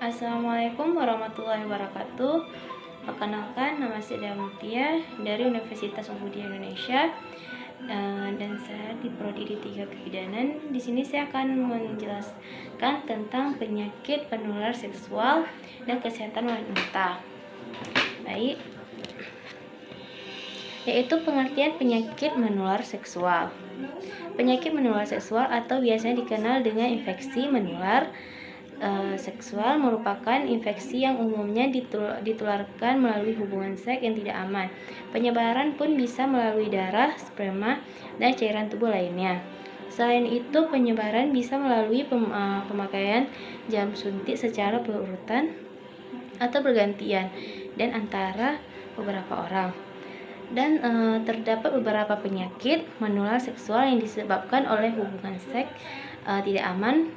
Assalamualaikum warahmatullahi wabarakatuh. Perkenalkan, nama saya Mutia dari Universitas Muhammadiyah Indonesia, dan saya di Prodi D3 Kebidanan. Di sini saya akan menjelaskan tentang penyakit penular seksual dan kesehatan wanita. Baik, yaitu pengertian penyakit menular seksual. Penyakit menular seksual atau biasanya dikenal dengan infeksi menular seksual merupakan infeksi yang umumnya ditularkan melalui hubungan seks yang tidak aman. Penyebaran pun bisa melalui darah, sperma, dan cairan tubuh lainnya. Selain itu, penyebaran bisa melalui pemakaian jarum suntik secara berurutan atau bergantian dan antara beberapa orang. Dan terdapat beberapa penyakit menular seksual yang disebabkan oleh hubungan seks tidak aman.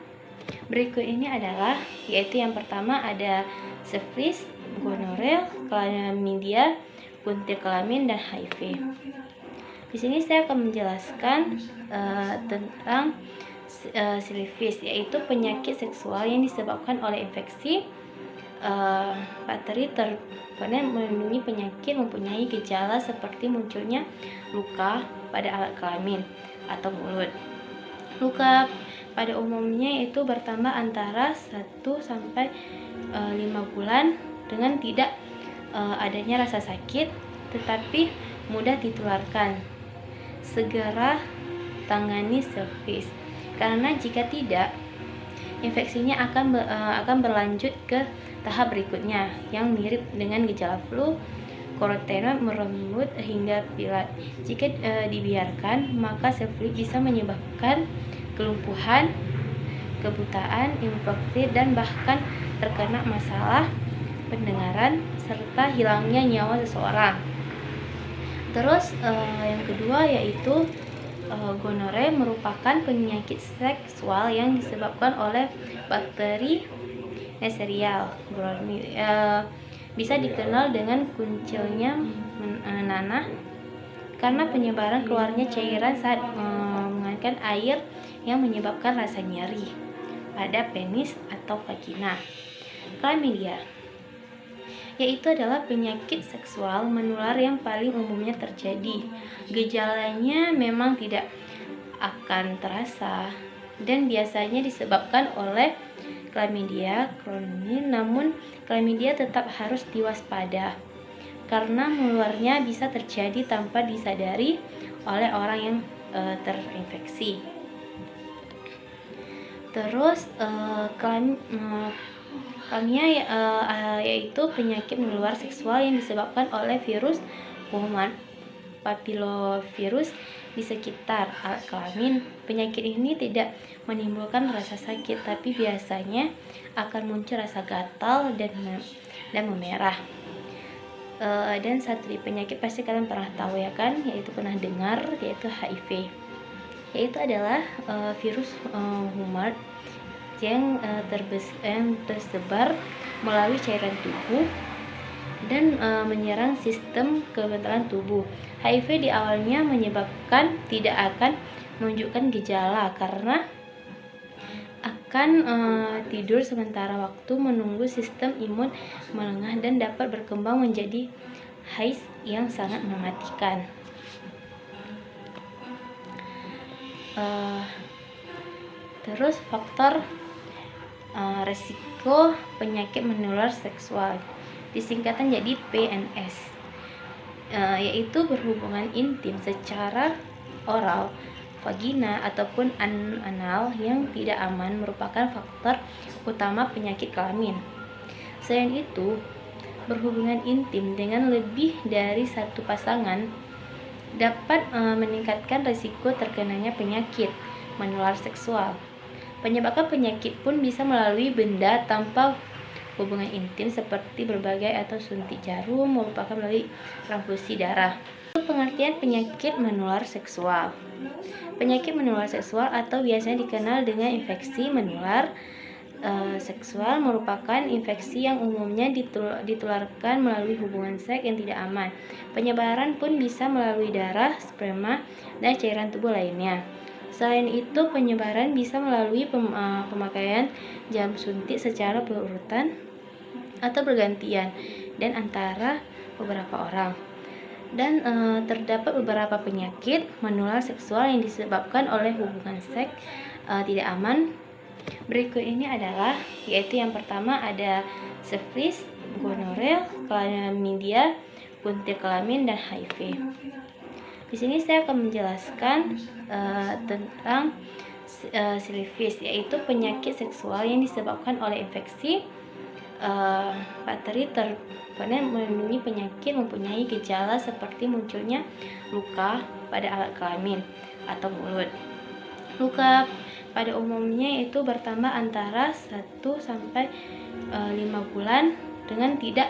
Berikut ini adalah, yaitu yang pertama ada syphilis, gonorrhea, chlamydia, puntir kelamin, dan HIV. Di sini saya akan menjelaskan tentang syphilis, yaitu penyakit seksual yang disebabkan oleh infeksi bakteri melindungi penyakit mempunyai gejala seperti munculnya luka pada alat kelamin atau mulut. Luka pada umumnya itu bertambah antara 1 sampai 5 bulan dengan tidak adanya rasa sakit tetapi mudah ditularkan. Segera tangani syphilis, karena jika tidak, infeksinya akan berlanjut ke tahap berikutnya yang mirip dengan gejala flu, karotenoid merembut hingga pilek. Jika dibiarkan, maka syphilis bisa menyebabkan kelumpuhan, kebutaan, infeksi, dan bahkan terkena masalah pendengaran serta hilangnya nyawa seseorang. Terus yang kedua yaitu gonorrhea merupakan penyakit seksual yang disebabkan oleh bakteri Neisseria gonorrhoeae. Bisa dikenal dengan kuncilnya nanah karena penyebaran keluarnya cairan saat mengeluarkan air yang menyebabkan rasa nyeri pada penis atau vagina. Chlamydia, yaitu adalah penyakit seksual menular yang paling umumnya terjadi. Gejalanya memang tidak akan terasa dan biasanya disebabkan oleh chlamydia kronis, namun chlamydia tetap harus diwaspada karena menularnya bisa terjadi tanpa disadari oleh orang yang terinfeksi. Terus chlamydia yaitu penyakit menular seksual yang disebabkan oleh virus human papillovirus di sekitar alat kelamin. Penyakit ini tidak menimbulkan rasa sakit, tapi biasanya akan muncul rasa gatal dan memerah. Dan satu penyakit pasti kalian pernah tahu ya kan, yaitu pernah dengar, yaitu HIV. Yaitu adalah virus human yang tersebar melalui cairan tubuh dan menyerang sistem kekebalan tubuh. HIV di awalnya menyebabkan tidak akan menunjukkan gejala karena akan tidur sementara waktu menunggu sistem imun melengah dan dapat berkembang menjadi HIV yang sangat mematikan. Terus faktor resiko penyakit menular seksual, disingkatan jadi PNS, yaitu berhubungan intim secara oral, vagina ataupun anal yang tidak aman merupakan faktor utama penyakit kelamin. Selain itu, berhubungan intim dengan lebih dari satu pasangan dapat meningkatkan risiko terkenanya penyakit menular seksual. Penyebab penyakit pun bisa melalui benda tanpa hubungan intim seperti berbagai atau suntik jarum merupakan melalui transfusi darah. Pengertian penyakit menular seksual. Penyakit menular seksual atau biasanya dikenal dengan infeksi menular seksual merupakan infeksi yang umumnya ditularkan melalui hubungan seks yang tidak aman. Penyebaran pun bisa melalui darah, sperma, dan cairan tubuh lainnya. Selain itu, penyebaran bisa melalui pemakaian jarum suntik secara berurutan atau bergantian dan antara beberapa orang. Dan terdapat beberapa penyakit menular seksual yang disebabkan oleh hubungan seks tidak aman. Berikut ini adalah, yaitu yang pertama ada syphilis, gonorrea, chlamydia, kuntil kelamin, dan HIV. Di sini saya akan menjelaskan tentang syphilis, yaitu penyakit seksual yang disebabkan oleh infeksi bakteri pada melindungi penyakit mempunyai gejala seperti munculnya luka pada alat kelamin atau mulut. Luka pada umumnya itu bertambah antara 1 sampai 5 bulan dengan tidak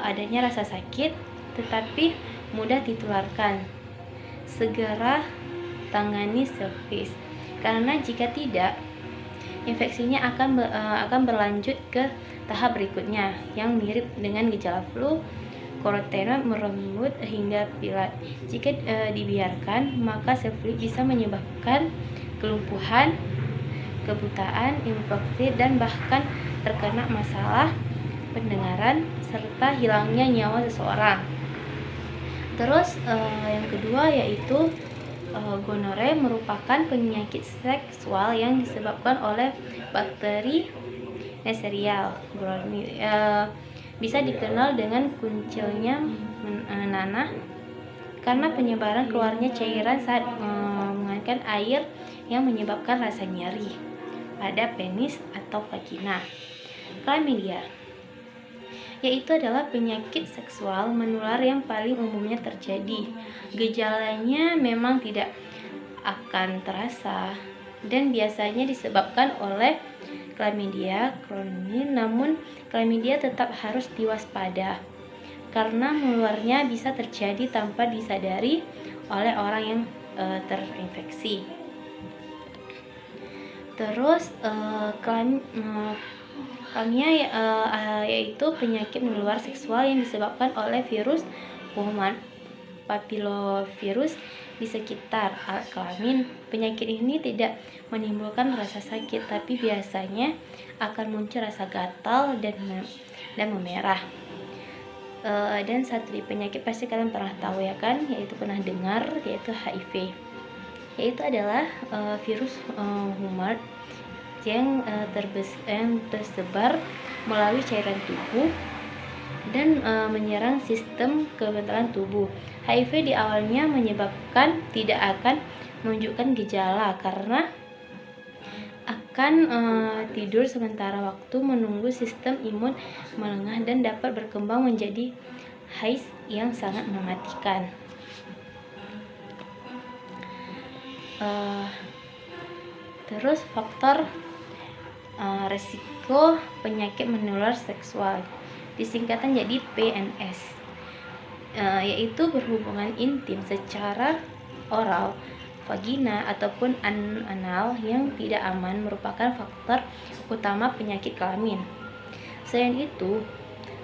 adanya rasa sakit, tetapi mudah ditularkan. Segera tangani syphilis, karena jika tidak, infeksinya akan berlanjut ke tahap berikutnya yang mirip dengan gejala flu, karotenoid merembut hingga pilat. Jika dibiarkan, maka syphilis bisa menyebabkan kelumpuhan, kebutaan, infeksi, dan bahkan terkena masalah pendengaran serta hilangnya nyawa seseorang. Terus yang kedua yaitu gonorrea merupakan penyakit seksual yang disebabkan oleh bakteri Neisseria gonorrhoeae. Bisa dikenal dengan kuncilnya nanah karena penyebaran keluarnya cairan saat mengeluarkan air yang menyebabkan rasa nyeri pada penis atau vagina. Chlamydia yaitu adalah penyakit seksual menular yang paling umumnya terjadi. Gejalanya memang tidak akan terasa dan biasanya disebabkan oleh chlamydia kronis, namun chlamydia tetap harus diwaspada karena menularnya bisa terjadi tanpa disadari oleh orang yang terinfeksi. Terus chlamydia yaitu penyakit menular seksual yang disebabkan oleh virus human papillovirus di sekitar alat kelamin. Penyakit ini tidak menimbulkan rasa sakit, tapi biasanya akan muncul rasa gatal dan memerah. Dan satu penyakit pasti kalian pernah tahu ya kan, yaitu pernah dengar, yaitu HIV. Yaitu adalah virus human yang tersebar melalui cairan tubuh dan menyerang sistem kekebalan tubuh. HIV di awalnya tidak akan menunjukkan gejala karena akan tidur sementara waktu menunggu sistem imun melengah dan dapat berkembang menjadi HIV yang sangat mematikan. Terus faktor resiko penyakit menular seksual, disingkatan jadi PNS, yaitu berhubungan intim secara oral, vagina ataupun anal yang tidak aman merupakan faktor utama penyakit kelamin. Selain itu,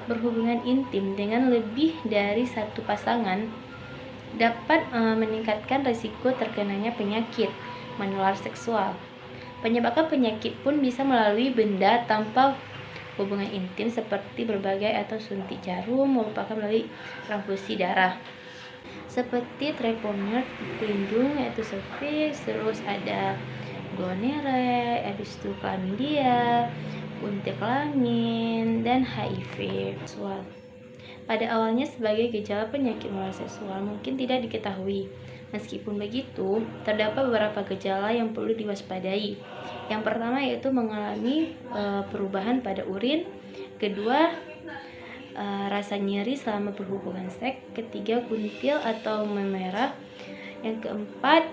berhubungan intim dengan lebih dari satu pasangan dapat meningkatkan risiko terkenanya penyakit menular seksual. Penyebaran penyakit pun bisa melalui benda tanpa hubungan intim seperti berbagai atau suntik jarum, merupakan melalui transfusi darah seperti treponema pelindung yaitu syphilis, terus ada gonorrea, habis itu chlamydia, kuntil kelamin, dan HIV seksual. Pada awalnya sebagai gejala penyakit menular seksual mungkin tidak diketahui. Meskipun begitu, terdapat beberapa gejala yang perlu diwaspadai. Yang pertama yaitu mengalami perubahan pada urin. Kedua, rasa nyeri selama berhubungan seks. Ketiga, kuntil atau memerah. Yang keempat,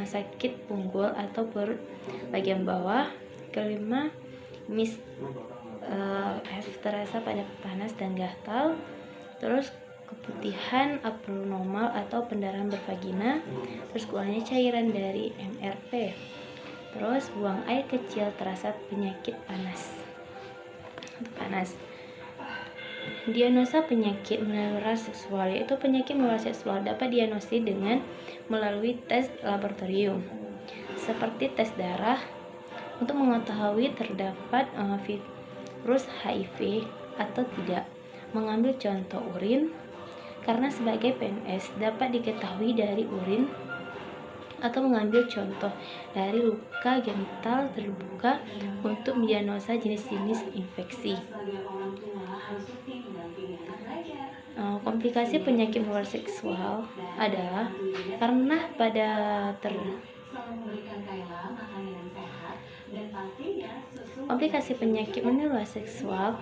sakit punggul atau perut bagian bawah. Kelima, terasa pada panas dan gatal. Terus keputihan abnormal atau pendarahan bervagina, terus keluarnya cairan dari MRP, terus buang air kecil, terasa penyakit panas. Diagnosa penyakit menular seksual, yaitu penyakit menular seksual dapat diagnosis dengan melalui tes laboratorium seperti tes darah untuk mengetahui terdapat virus HIV atau tidak, mengambil contoh urin karena sebagai PNS dapat diketahui dari urin, atau mengambil contoh dari luka genital terbuka untuk mendiagnosa jenis-jenis infeksi. Komplikasi penyakit menular seksual adalah karena pada komplikasi penyakit menular seksual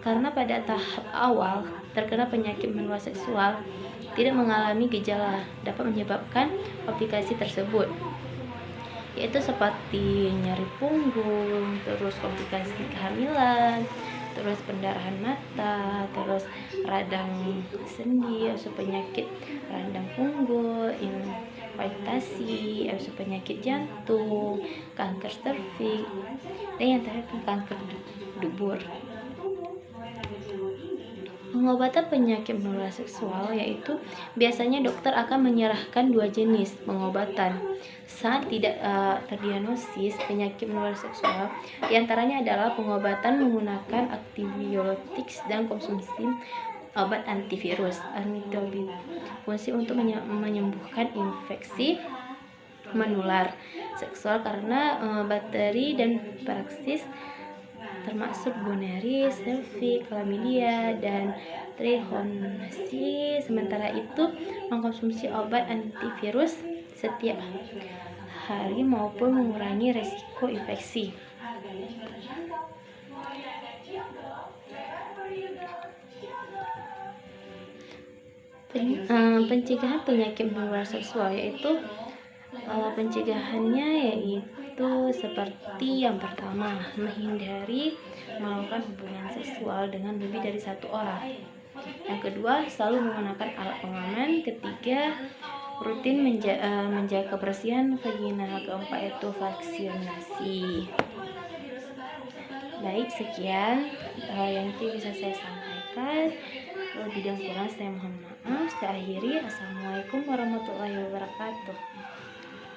karena pada tahap awal terkena penyakit menular seksual tidak mengalami gejala dapat menyebabkan komplikasi tersebut, yaitu seperti nyeri punggung, terus komplikasi kehamilan, terus pendarahan mata, terus radang sendi, penyakit radang punggung, infarktasi, penyakit jantung, kanker serviks, dan yang terakhir kanker dubur. Pengobatan penyakit menular seksual yaitu biasanya dokter akan menyerahkan dua jenis pengobatan saat tidak terdiagnosis penyakit menular seksual. Di antaranya adalah pengobatan menggunakan antibiotik dan konsumsi obat antivirus fungsi untuk menyembuhkan infeksi menular seksual karena bakteri dan parazit termasuk Gonorrhea, Cervix, Chlamydia, dan Trichoniasis. Sementara itu, mengkonsumsi obat antivirus setiap hari maupun mengurangi resiko infeksi. Pencegahan penyakit menular seksual yaitu pencegahannya yaitu seperti yang pertama, menghindari melakukan hubungan seksual dengan lebih dari satu orang. Yang kedua, selalu menggunakan alat pengaman. Ketiga, rutin menjaga kebersihan vagina. Keempat, yaitu vaksinasi. Baik, sekian yang bisa saya sampaikan. Lebih dan kurang saya mohon maaf. Saya akhiri. Assalamualaikum warahmatullahi wabarakatuh.